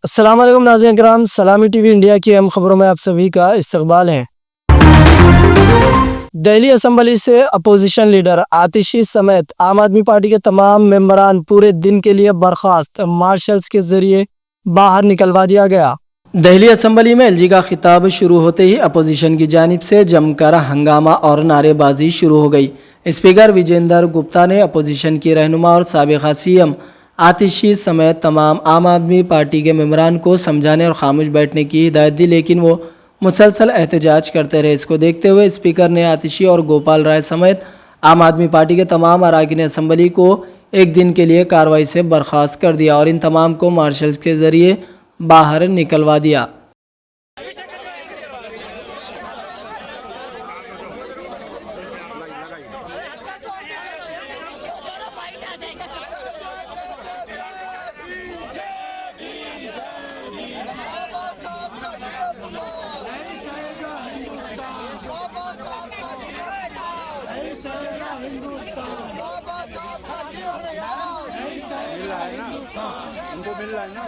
अस्सलाम वालेकुम नाज़रीन किराम, सलामी टीवी इंडिया की अहम खबरों में आप सभी का इस्तकबाल है। दिल्ली असेंबली से अपोजिशन लीडर आतिशी समेत आम आदमी पार्टी के तमाम मेंबरान पूरे दिन के लिए बर्खास्त मार्शल्स के जरिए बाहर निकलवा दिया गया। दिल्ली असेंबली में एलजी का खिताब शुरू होते ही अपोजिशन की जानिब से जमकर हंगामा और नारेबाजी शुरू हो गई। स्पीकर विजेंदर गुप्ता ने अपोजिशन की रहनुमा और साबिक़ा सीएम आतिशी समेत तमाम आम आदमी पार्टी के मेंबरान को समझाने और खामोश बैठने की हिदायत दी, लेकिन वो मुसलसल एहतजाज करते रहे। इसको देखते हुए स्पीकर ने आतिशी और गोपाल राय समेत आम आदमी पार्टी के तमाम अरकान असम्बली को एक दिन के लिए कार्रवाई से बर्खास्त कर दिया और इन तमाम को मार्शल्स के जरिए बाहर निकलवा दिया। उनको मिल रहा है ना,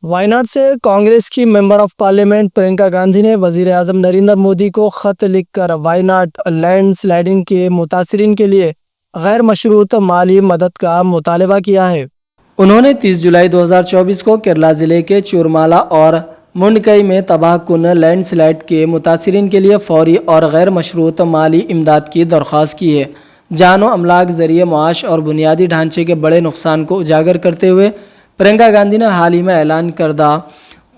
वायनाड से कांग्रेस की member of parliament Priyanka Gandhi ने वजीर आजम नरेंद्र मोदी को खत लिखकर वायनाड लैंड स्लाइडिंग के मुतासरीन के लिए गैर मशरूत माली मदद का मुतालबा किया है। उन्होंने 30 जुलाई 2024 को केरला जिले के चूरमाला और मुंडकई में तबाहकुन लैंडस्लाइड के मुतासरीन के लिए फौरी और गैर मशरूत माली इमदाद की दरख्वास्त की है। जान व अमलाक जरिए मुआश और बुनियादी ढांचे के बड़े नुकसान को उजागर करते हुए प्रियंका गांधी ने हाल ही में ऐलान करदा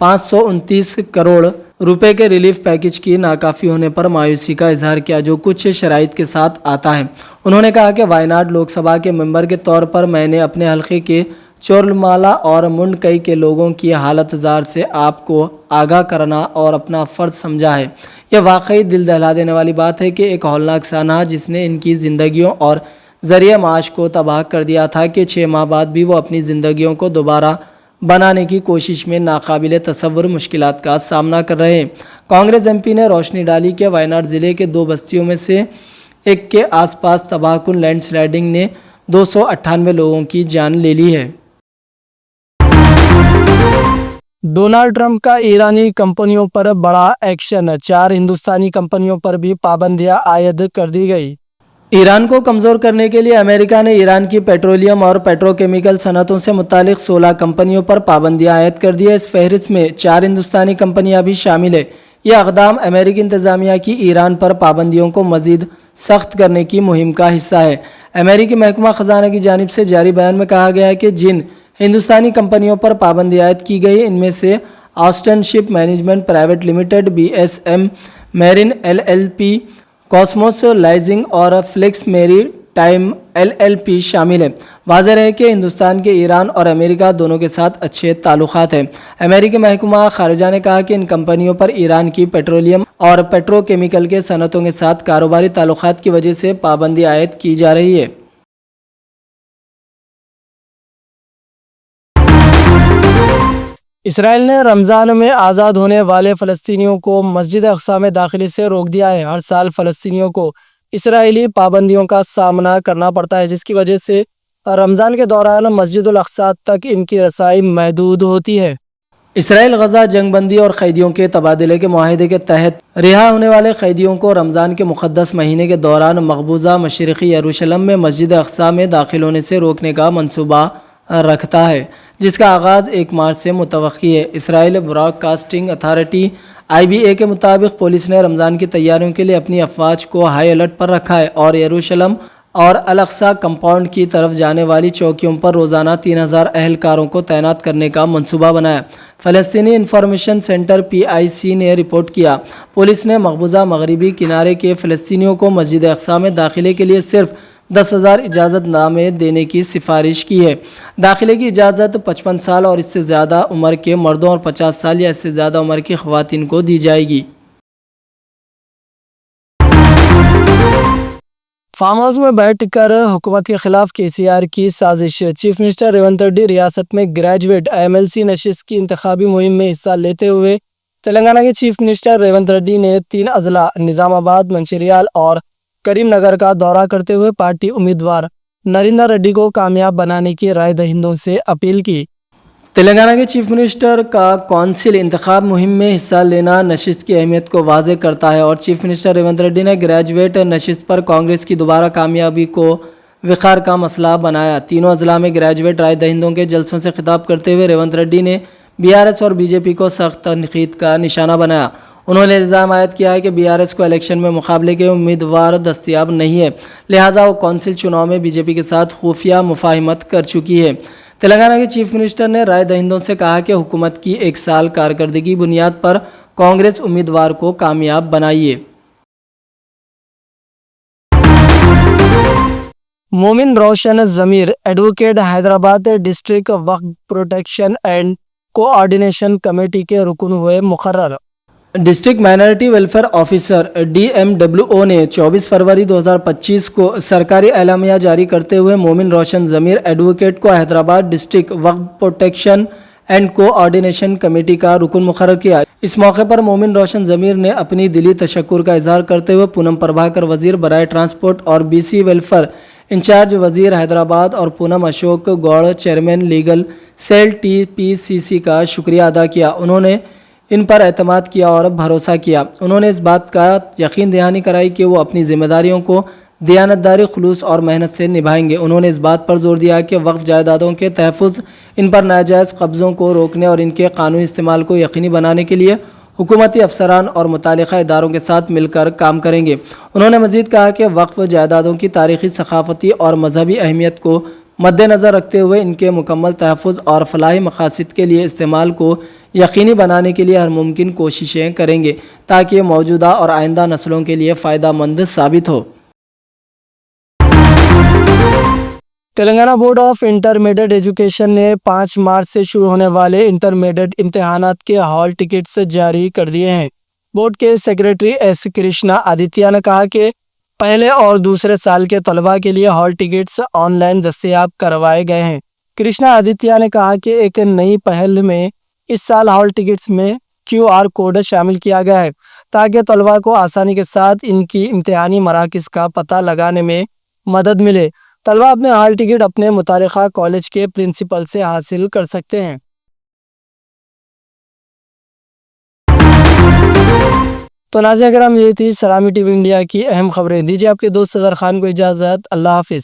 529 करोड़ रुपए के रिलीफ पैकेज की नाकाफ़ी होने पर मायूसी का इजहार किया, जो कुछ शराइत के साथ आता है। उन्होंने कहा कि वायनाड लोकसभा के मेंबर के तौर पर मैंने अपने हल्के के चोरमाला और मुंडकई के लोगों की हालत जार से आपको आगाह करना और अपना फ़र्ज समझा है। यह वाकई दिल दहला देने वाली बात है कि एक हौलनाक सानहा जिसने इनकी ज़िंदगियों और ज़रिए माश को तबाह कर दिया था कि 6 माह बाद भी वो अपनी ज़िंदगियों को दोबारा बनाने की कोशिश में नाकाबिले तसव्वुर मुश्किलात का सामना कर रहे हैं। कांग्रेस एमपी ने रोशनी डाली कि वायनाड ज़िले के 2 बस्तियों में से एक के आसपास तबाहकुन लैंडस्लाइडिंग ने 298 लोगों की जान ले ली है। डोनाल्ड ट्रंप का ईरानी कंपनियों पर बड़ा एक्शन, 4 हिंदुस्तानी कंपनियों पर भी पाबंदियां आयद कर दी गई। ईरान को कमज़ोर करने के लिए अमेरिका ने ईरान की पेट्रोलियम और पेट्रोकेमिकल सनतों से मुतालिक 16 कंपनियों पर पाबंदियां आयद कर दी है। इस फहरिस्त में 4 हिंदुस्तानी कंपनियां भी शामिल है। यह अक़दाम अमेरिकी इंतज़ामिया की ईरान पर पाबंदियों को मज़ीद सख्त करने की मुहिम का हिस्सा है। अमेरिकी महकमा ख़जाना की जानिब से जारी बयान में कहा गया है कि जिन हिंदुस्तानी कंपनियों पर पाबंदी आयद की गई है इनमें से Auston ship management private limited, BSM marine LLP, Cosmos liaising और फ्लेक्स मेरी टाइम LLP शामिल है। वाज़ेह है कि हिंदुस्तान के ईरान और अमेरिका दोनों के साथ अच्छे ताल्लुकात हैं। अमेरिकी महकमा खारिजा ने कहा कि इन कंपनियों पर ईरान की पेट्रोलियम और पेट्रोकेमिकल के सनतों के साथ कारोबारी ताल्लुकात की वजह से पाबंदी आयद की जा रही है। इसराइल ने रमज़ान में आज़ाद होने वाले फ़लस्तीनियों को मस्जिद अक़सा में दाखिले से रोक दिया है। हर साल फ़लस्तीनियों को इसराइली पाबंदियों का सामना करना पड़ता है, जिसकी वजह से रमज़ान के दौरान मस्जिदुल अक़सा तक इनकी रसाई महदूद होती है। इसराइल गजा जंगबंदी और कैदियों के तबादले के मुआहदे के तहत रिहा होने वाले कैदियों को रमज़ान के मुक़द्दस महीने के दौरान मकबूजा मशरिक़ी यरूशलेम में मस्जिद अक़सा में दाखिल होने से रोकने का मनसूबा रखता है, जिसका आगाज़ 1 मार्च से मुतवक्की है। इसराइल ब्रॉडकास्टिंग अथॉरिटी IBA के मुताबिक पुलिस ने रमज़ान की तैयारियों के लिए अपनी अफवाज को हाई अलर्ट पर रखा है और यरूशलेम और अल-अक़सा कंपाउंड की तरफ जाने वाली चौकियों पर रोज़ाना 3000 अहलकारों को तैनात करने का मंसूबा बनाया। फ़लस्तीनी इंफॉर्मेशन सेंटर PIC ने रिपोर्ट किया, पुलिस ने मकबूजा मगरबी किनारे के फ़लस्तीनियों को मस्जिद अक़सा में दाखिले के लिए सिर्फ 10,000 इजाज़तनामे देने की सिफारिश की है। दाखिले की इजाज़त 55 साल और इससे ज़्यादा उम्र के मर्दों और 50 साल या इससे ज़्यादा उम्र की ख़वातीन को दी जाएगी। فارم ہاؤس میں بیٹھ کر حکومت کے خلاف KCR کی سازش. چیف منسٹر ریونت ریڈی ریاست میں گریجویٹ MLC نشست کی انتخابی مہم میں حصہ لیتے ہوئے تلنگانہ کے چیف منسٹر ریونت ریڈی نے 3 اضلاع نظام آباد، منچریال اور کریم نگر کا دورہ کرتے ہوئے پارٹی امیدوار نریندر ریڈی کو کامیاب بنانے کی رائے دہندوں سے اپیل کی. تلنگانہ کے چیف منسٹر کا کونسل انتخاب مہم میں حصہ لینا نشست کی اہمیت کو واضح کرتا ہے اور چیف منسٹر ریونت ریڈی نے گریجویٹ نشست پر کانگریس کی دوبارہ کامیابی کو وقار کا مسئلہ بنایا. تینوں اضلاع میں گریجویٹ رائے دہندوں کے جلسوں سے خطاب کرتے ہوئے ریونت ریڈی نے BRS اور BJP کو سخت تنقید کا نشانہ بنایا. انہوں نے الزام عائد کیا ہے کہ BRS کو الیکشن میں مقابلے کے امیدوار دستیاب نہیں ہے، لہٰذا وہ کونسل چناؤ میں BJP کے ساتھ خفیہ مفاہمت کر چکی ہے. تلنگانہ کے چیف منسٹر نے رائے دہندوں سے کہا کہ حکومت کی 1 سال کارکردگی بنیاد پر کانگریس امیدوار کو کامیاب بنائیے. مومن روشن ضمیر ایڈوکیٹ حیدرآباد ڈسٹرکٹ وقف پروٹیکشن اینڈ کوآرڈینیشن کمیٹی کے رکن ہوئے مقرر. District minority welfare officer DMWO نے 24 فروری 2025 کو سرکاری اعلامیہ جاری کرتے ہوئے مومن روشن ضمیر ایڈوکیٹ کو حیدرآباد ڈسٹرکٹ وقف پروٹیکشن اینڈ کوآرڈینیشن کمیٹی کا رکن مقرر کیا. اس موقع پر مومن روشن ضمیر نے اپنی دلی تشکر کا اظہار کرتے ہوئے پونم پربھاکر وزیر برائے ٹرانسپورٹ اور BC ویلفیئر انچارج وزیر حیدرآباد اور Poonam Ashok Goud chairman legal cell TPCC کا شکریہ ادا کیا. انہوں نے ان پر اعتماد کیا اور بھروسہ کیا. انہوں نے اس بات کا یقین دہانی کرائی کہ وہ اپنی ذمہ داریوں کو دیانتداری، خلوص اور محنت سے نبھائیں گے. انہوں نے اس بات پر زور دیا کہ وقف جائیدادوں کے تحفظ، ان پر ناجائز قبضوں کو روکنے اور ان کے قانونی استعمال کو یقینی بنانے کے لیے حکومتی افسران اور متعلقہ اداروں کے ساتھ مل کر کام کریں گے. انہوں نے مزید کہا کہ وقف جائیدادوں کی تاریخی، ثقافتی اور مذہبی اہمیت کو مد نظر رکھتے ہوئے ان کے مکمل تحفظ اور فلاحی مقاصد کے لیے استعمال کو یقینی بنانے کے لیے ہر ممکن کوششیں کریں گے تاکہ یہ موجودہ اور آئندہ نسلوں کے لیے فائدہ مند ثابت ہو. Telangana board of intermediate education نے 5 مارچ سے شروع ہونے والے انٹرمیڈیٹ امتحانات کے ہال ٹکٹس جاری کر دیے ہیں. بورڈ کے سیکریٹری S کرشنا آدتیہ نے کہا کہ پہلے اور دوسرے سال کے طلباء کے لیے ہال ٹکٹس آن لائن دستیاب کروائے گئے ہیں. کرشنا آدتیہ نے کہا کہ ایک نئی پہل میں اس سال ہال ٹکٹس میں QR کوڈ شامل کیا گیا ہے تاکہ طلباء کو آسانی کے ساتھ ان کی امتحانی مراکز کا پتہ لگانے میں مدد ملے. طلباء اپنے ہال ٹکٹ اپنے متعلقہ کالج کے پرنسپل سے حاصل کر سکتے ہیں. تو ناظرین کرام، یہ تھی سلامی TV انڈیا کی اہم خبریں. دیجیے آپ کے دوست صدر خان کو اجازت. اللہ حافظ.